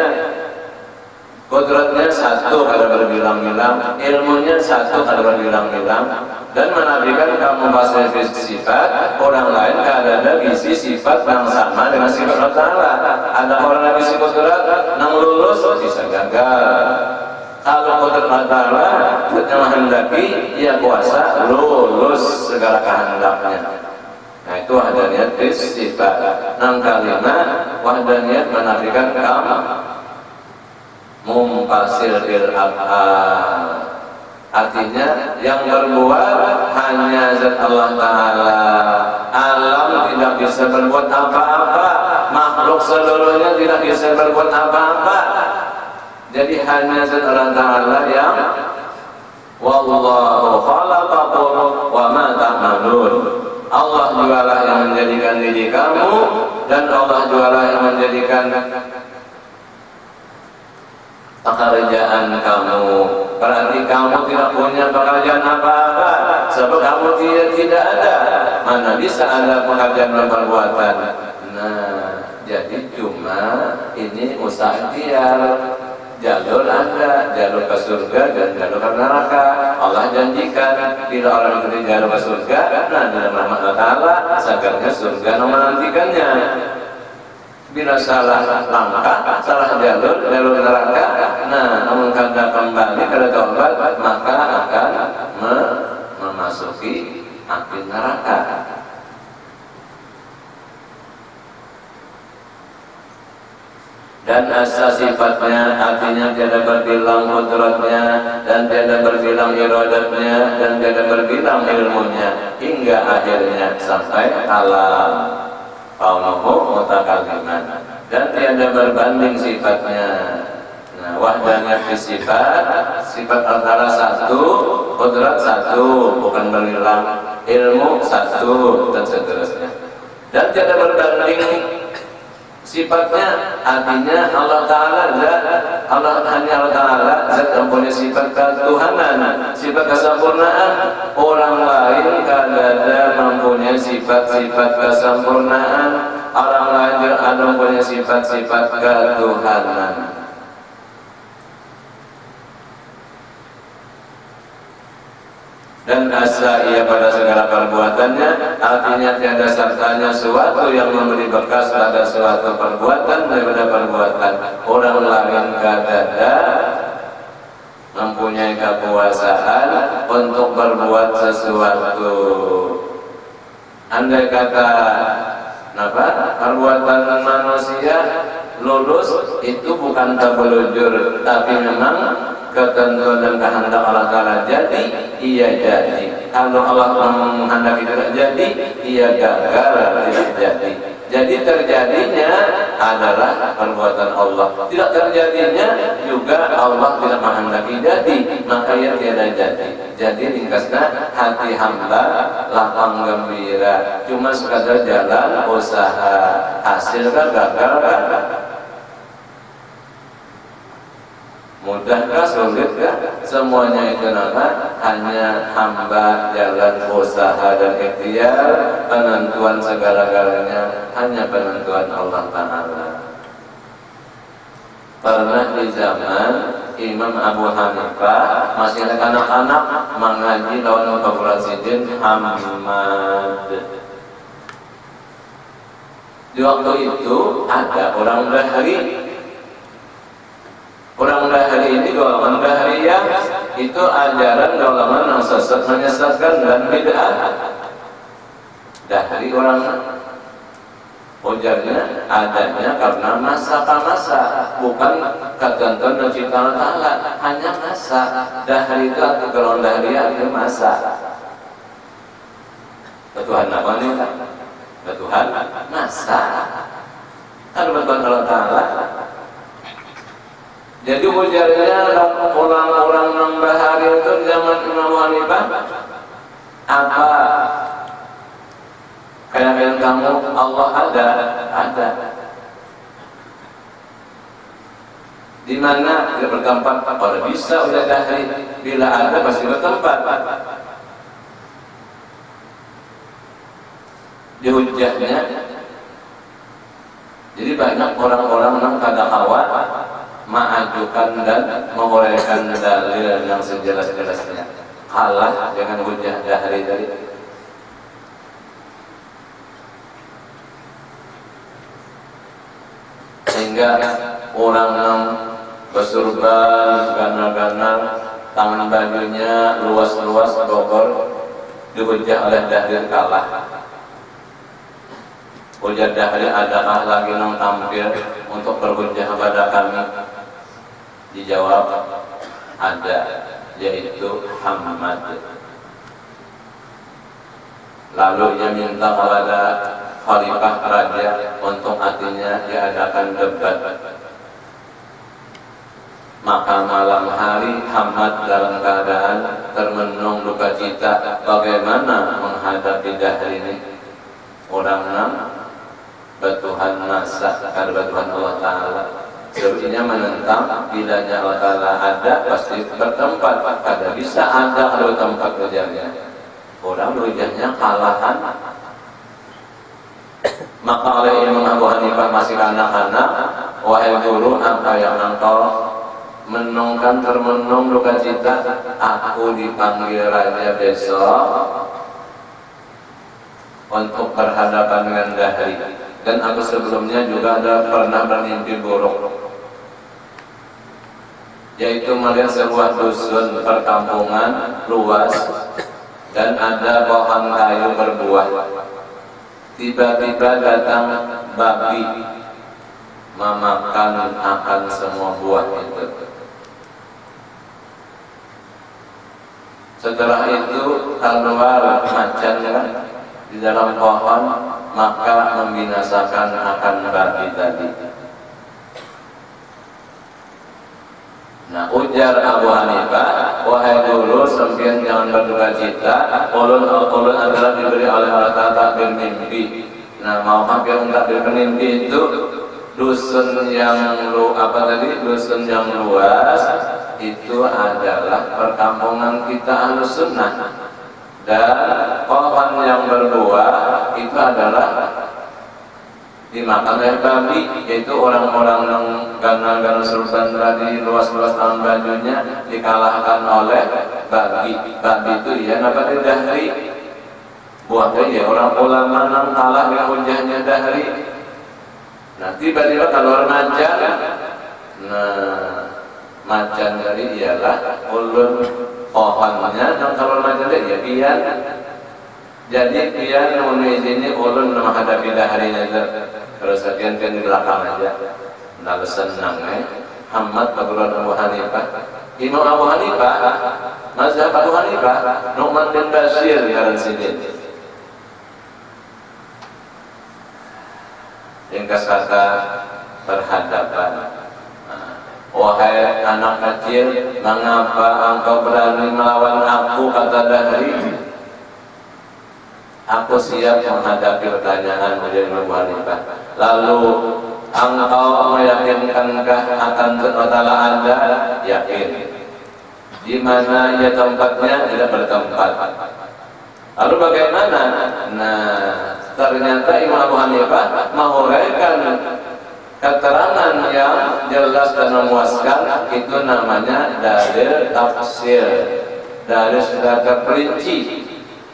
Kodratnya satu kada berbilang-bilang, ilmunya satu kada berbilang-bilang, dan menafikan kamu pasir sifat orang lain kada ada bisi sifat yang sama dengan sifat Allah Ta'ala. Ada orang yang bisi kodrat yang lulus bisa gagal. Kalau kodrat Allah Ta'ala yang menghendaki ia kuasa lulus segala kehendaknya. Nah itu wahdaniyat sifat. Yang kelima wahdaniyat menafikan kamu mumpasir bil af'al, artinya yang berbuat hanya zat Allah Ta'ala. Alam tidak bisa berbuat apa-apa, makhluk seluruhnya tidak bisa berbuat apa-apa. Jadi hanya zat Allah Ta'ala yang wallahu khalaqakum wa ma ta'malun. Allah jugalah yang menjadikan diri kamu dan Allah jugalah yang menjadikan pekerjaan kamu. Berarti kamu tidak punya pekerjaan apa-apa, sebab kamu tidak ada. Mana bisa ada pekerjaan dan perbuatan? Nah, jadi cuma ini usaha ikhtiar. Jalur ada, jalur ke surga dan jalur ke neraka. Allah janjikan bila orang itu jalur ke surga, nah dalam rahmat Allah Ta'ala segarnya surga menantikannya. Bila salah langkah, salah jalur neraka, nah namun kada kembali kada taubat, maka akan memasuki api neraka. Dan asa sifatnya artinya tiada berbilang kodratnya dan tiada berbilang iradatnya dan tiada berbilang ilmunya hingga akhirnya sampai alam. Qaunuhu mutakalliman dan tiada berbanding sifatnya. Nah, wahdaniyat sifat antara satu, qudrat satu, bukan berbilang, ilmu satu dan seterusnya. Dan tiada berbanding sifatnya, artinya Allah Ta'ala hanya Allah Ta'ala zat yang punya sifat ketuhanan, sifat kesempurnaan. Orang lain kadang mempunyai sifat-sifat kesempurnaan, orang lain ada mempunyai sifat-sifat ketuhanan. Dan asa ia pada segala perbuatannya, artinya tiada sertanya suatu yang memberi bekas pada suatu perbuatan daripada perbuatan orang lain. Kadada mempunyai kekuasaan untuk berbuat sesuatu. Andai kata perbuatan manusia lulus itu bukan tabelujur, tapi memang ketentuan dan kehendak Allah Ta'ala. Jadi ia jadi. Kalau Allah menghendaki tidak jadi, ia gagal tidak jadi. Jadi terjadinya adalah perbuatan Allah, tidak terjadinya juga Allah tidak menghendaki jadi, maka ia tidak jadi. Jadi ringkasnya hati hamba lapang gembira, cuma sekadar jalan usaha, hasil kan gagal kan? Mudahkah, sulitkah? Semuanya itu hanya hamba jalan usaha dan ikhtiar. Penentuan segala-galanya hanya penentuan Allah Ta'ala. Pernah di zaman Imam Abu Hanifah masih anak-anak mengaji lawan Bapak Rasidin Hamad. Di waktu itu ada orang Dahri. Orang Dahri ini golongan Dahriyah, itu ajaran golongan yang sesat, menyesatkan dan bid'ah. Dahri orang ujarnya adanya karena masa ke masa, bukan ketentuan dan ciptaan Allah, hanya masa. Dahri itu arti golongan Dahriyah itu masa. Ketuhan apa nih? Ketuhan masa. Kan betul Allah Ta'ala. Jadi ujarnya orang-orang Nambahari itu zaman Imam Hanifah apa? Kayak kamu Allah ada. Di mana dia bertempat? Kalau bisa udah Dahri, bila ada pasti bertempat. Dihujahnya. Jadi banyak orang-orang yang kada kawat mengajukan dan menguraikan dalil yang sejelas-jelasnya, kalah dengan hujah Dahri tadi. Sehingga orang yang bersurban ganar-ganar, tangan bajunya luas-luas Bogor, dihujah oleh Dahri kalah. Hujah Dahri, adakah lagi yang tampil untuk berhujah kepada kami? Dijawab, ada, yaitu Hamad. Lalu ia minta kepada Khalifah Raja untuk artinya diadakan debat. Maka malam hari Hamad dalam keadaan termenung duka cita bagaimana menghadapi Dahri ini. Orang Tuhan masa, karena Tuhan Allah Ta'ala sebenarnya menentang bilanya Allah Ta'ala ada pasti bertempat, kada bisa ada kalau tempat kerjanya. Orang rujahnya kalahan. Maka oleh Imam Abu Hanifah masih anak-anak, wahai guru, apa yang engkau menungkan termenung duka cita? Aku dipanggil raja besok untuk berhadapan dengan Dahri. Dan aku sebelumnya juga pernah bermimpi buruk, yaitu melihat sebuah dusun perkampungan luas dan ada pohon kayu berbuah. Tiba-tiba datang babi memakan akan semua buah itu. Setelah itu keluar macan di dalam pohon, maka membinasakan akan babi tadi. Nah, ujar Abu Hanifah, wahai guru, sempian jangan berduka cita. Ulun adalah diberi oleh Allah Ta'ala takbir mimpi. Nah, mau hampir takbir mimpi itu dusun yang dusun yang luas itu adalah perkampungan kita Ahlus Sunnah. Dan pohon yang berbuah itu adalah dimakan oleh babi, yaitu orang-orang yang ganar-ganar surban tadi luas-luas tangan bajunya dikalahkan oleh babi. Babi itu ya namanya Dahri. Buahnya ya orang ulama yang kalah dengan hujahnya Dahri. Nah, tiba-tiba keluar macan. Nah, macan tadi ialah ulun pohonnya yang kalau macan ya pian. Jadi pian ini ulun menghadapi Dahri itu. Terus sekian di belakang aja. Lalu senang Hamad Bagulan Abu Hanifah. Imam Abu Hanifah, mazhab Abu Hanifah, Nu'man bin Bashir ngaran sini. Ringkas kata berhadapan. Wahai anak kecil, mengapa engkau berani melawan aku, kata Dahri. Aku siap menghadapi pertanyaan dari Abu Hanifah. Lalu Engkau meyakinkankah akan Allah ada? Yakin. Di mana ia tempatnya? Tidak bertempat. Lalu bagaimana? Nah, ternyata Imam Abu Hanifah menguraikan keterangan yang jelas dan memuaskan, itu namanya dalil tafsir, dalil secara terperinci.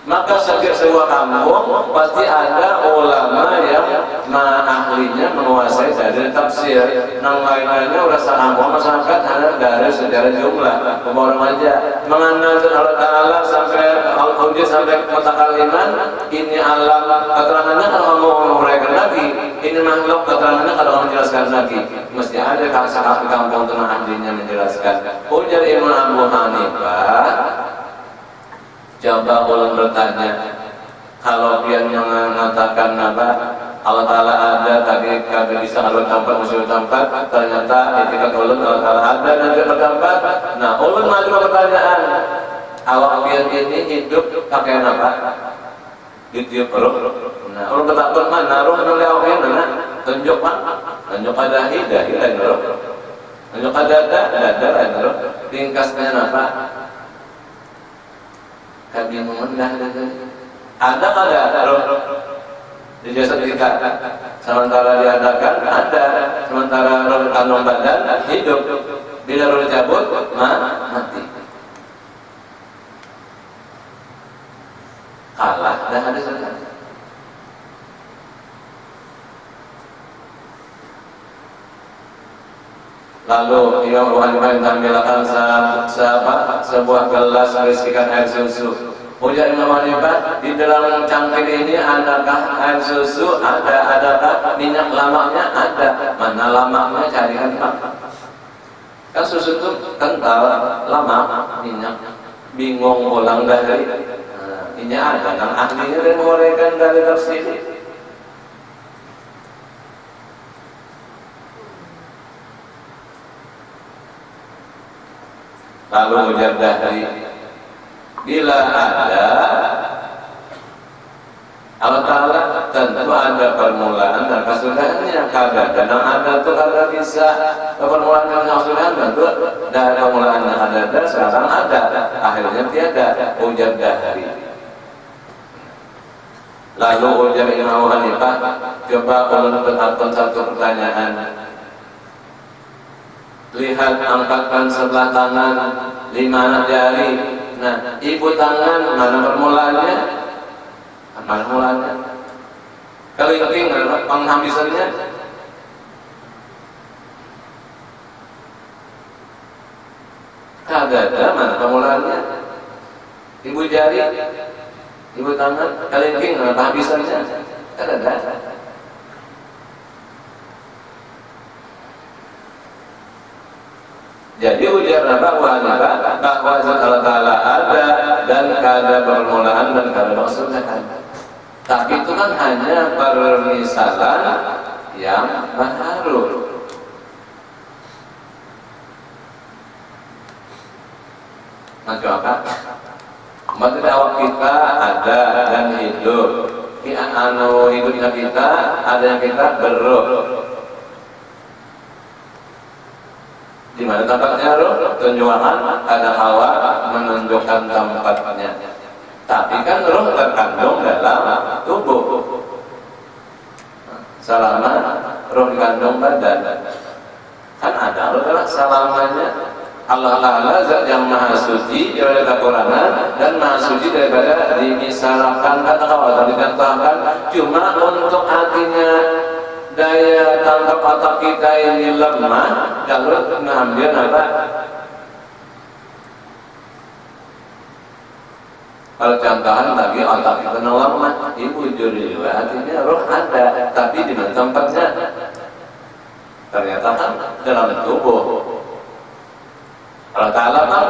Maka setiap sebuah kampung pasti ada ulama yang ahlinya menguasai dalil tafsir. Yang lain-lainnya udah kampung masyarakat hanya dalil secara jumlah. Kemudian aja mengenal Allah Taala sampai al-Qudsi sampai mutakaliman, ini alam keterangannya kalau mau menguraikan lagi, ini makhluk keterangannya kalau mau menjelaskan lagi. Mesti ada di kampung tengah ahlinya menjelaskan. Ujar Imam Abu Hanifah, coba ulun bertanya, kalau dia mengatakan apa Allah Ta'ala ada, tapi kagak bisa kalau tempat musuh tempat, ternyata etika ulun Allah Ta'ala ada dan tidak bertempat. Nah, ulun maju pertanyaan, awak dia ini hidup pakai apa? Ditiup roh. Nah, ulun bertakut mana roh noleh mana? Tunjuk tunjuk ada hidah roh. Tunjuk ada roh. Ringkasnya apa? Kebingungan ada roh di jasad kita, sementara diadakan ada, sementara roh kandung badan hidup, bila roh dicabut mati. Kalah dah ada sekali. Lalu Imam Abu Hanifah mengambilkan sebuah gelas berisikan air susu. Ujar Imam Abu Hanifah, di dalam cangkir ini adakah air susu? Ada. Adakah minyak lamaknya? Ada. Mana lamaknya? Carikan Pak. Kan susu itu kental, lama, minyak. Bingung ulang dari. Ini ada. Kan ahlinya dan menguraikan dari tersini. Lalu ujar Dahri, bila ada Allah Ta'ala tentu ada permulaan dan kesudahannya. Kadang-kadang ada tuh kada bisa permulaan dan kesudahan, tentu dari permulaan yang ada sekarang ada, akhirnya tiada. Ujar Dahri. Lalu ujar Imam Abu Hanifah, coba ulun bertakun satu pertanyaan. Lihat, angkatkan sebelah tangan 5 jari. Nah, ibu tangan mana permulaannya? Mana mulanya? Kelingking penghabisannya? Kagak ada mana permulaannya? Ibu jari, ibu tangan, kelingking mana penghabisannya? Kagak ada. Jadi ujar Abu Hanifah bahwa zat Allah Ta'ala ada dan kada permulaan dan kada kesudahan. Tapi itu kan hanya permisalan yang baru. Macam apa? Maksudnya awak kita ada dan hidup. Hidupnya kita ada yang kita beruh. Di mana tempatnya roh? Tunjukkan ada hawa menunjukkan tempatnya. Tapi kan roh terkandung dalam tubuh. Selama roh dikandung badan, kan ada roh adalah selamanya. Allah Ta'ala zat yang maha suci dari kekurangan dan maha suci daripada dimisalkan kata-kata dikatakan. Cuma untuk hatinya daya tangkap otak kita ini lemah, lalu mengambil apa? Kalau contohan lagi otak kita lemah, ibu juri juga artinya roh ada, tapi di mana tempatnya? Ternyata kan dalam tubuh. Kalau Ta'ala kan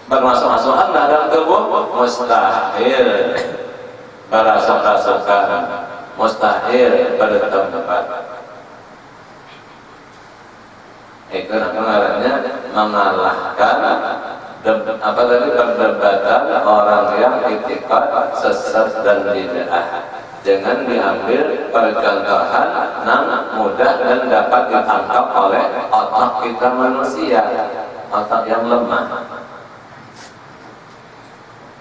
bermasuk-masukan dalam tubuh mustahil, berasuk-asukan mustahil pada tempat. Itu namanya mengalahkan perdebatan orang yang itikad sesat dan bid'ah. Jangan diambil percontohan yang mudah dan dapat ditangkap oleh otak kita manusia, otak yang lemah.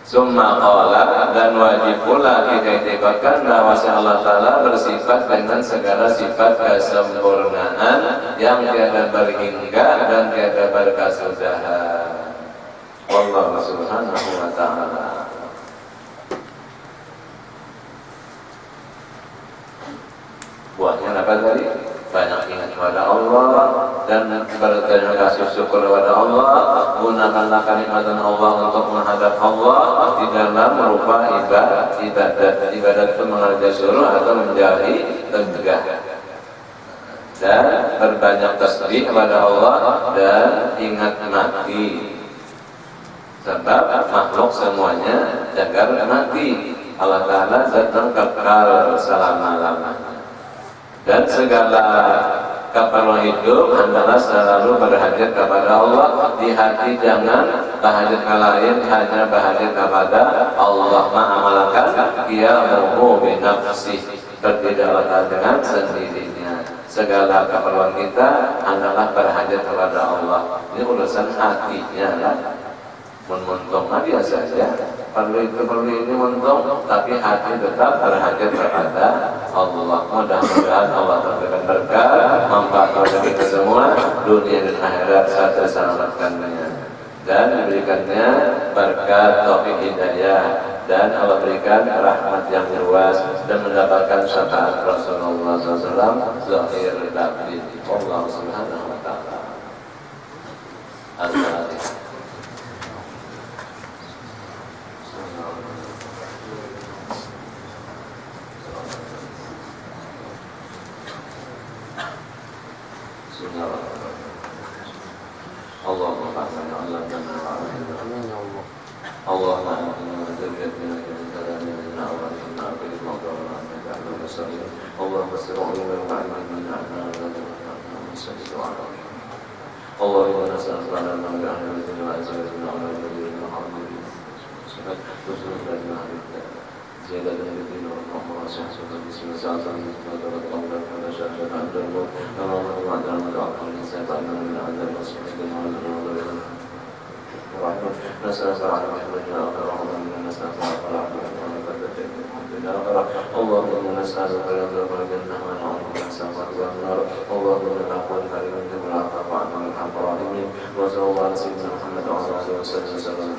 Summa qala, dan wajib pula kita iktikadkan bahwa Allah Ta'ala bersifat dengan segala sifat kesempurnaan yang tiada berhingga dan tiada berkesudahan. Wallahu subhanahu wa ta'ala. Buahnya apa tadi? Banyak ingat kepada Allah dan berterima kasih syukur kepada Allah. Gunakanlah kalimatan Allah untuk menghadap Allah di dalam merupa ibadat. Ibadat itu mengerja suruh atau menjadi tegak. Dan berbanyak tasbih kepada Allah dan ingat mati. Sebab makhluk semuanya jagar mati. Allah Ta'ala sedang kekal selama-lamanya. Dan segala keperluan hidup adalah selalu berhajat kepada Allah. Di hati jangan berhajat ke lain, hanya berhajat kepada Allah. Ma'amalkan qiyamuhu binafsih, berdirilah dengan sendirinya. Segala keperluan kita adalah berhajat kepada Allah. Ini urusan hatinya lah. Menuntung biasa saja. Perlu ini untung, tapi hati tetap berhajat kepada Allah. Mudah-mudahan Allah memberikan berkah, manfaat bagi kita semua, dunia dan akhirat serta selamatkannya, dan diberikannya berkat taufik hidayah, dan Allah berikan rahmat yang luas dan mendapatkan syafaat Rasulullah SAW zahir batin. Allah Subhanahu wa ta'ala. Al-Fatihah. Allahumma fa'alna Allah dan Allah. Allahumma inna dzurriyyatina min dzurriyyatina wa inna a'udzu bika min syarri ma Allahumma sir'u wa ma'ana min Allahumma nas'aluka an la ilaha illa anta wa alhamdulillah. زيادة الدين والرحمة وسعة الجسم وسعة المسلمة والقبر ولا شهادة عند الموت اللهم وعد المدعو الإنسان فإنه من عند المسلم الرحمة نسألك على محمدنا أكرم من نسألك على اللهم نسألك رضاك والجنة ونعوذ بك من سخطك والنار اللهم العفو الكريم والعفو عن الحق والراحمين وصلى الله على سيدنا محمد وعلى آله وصحبه وسلم.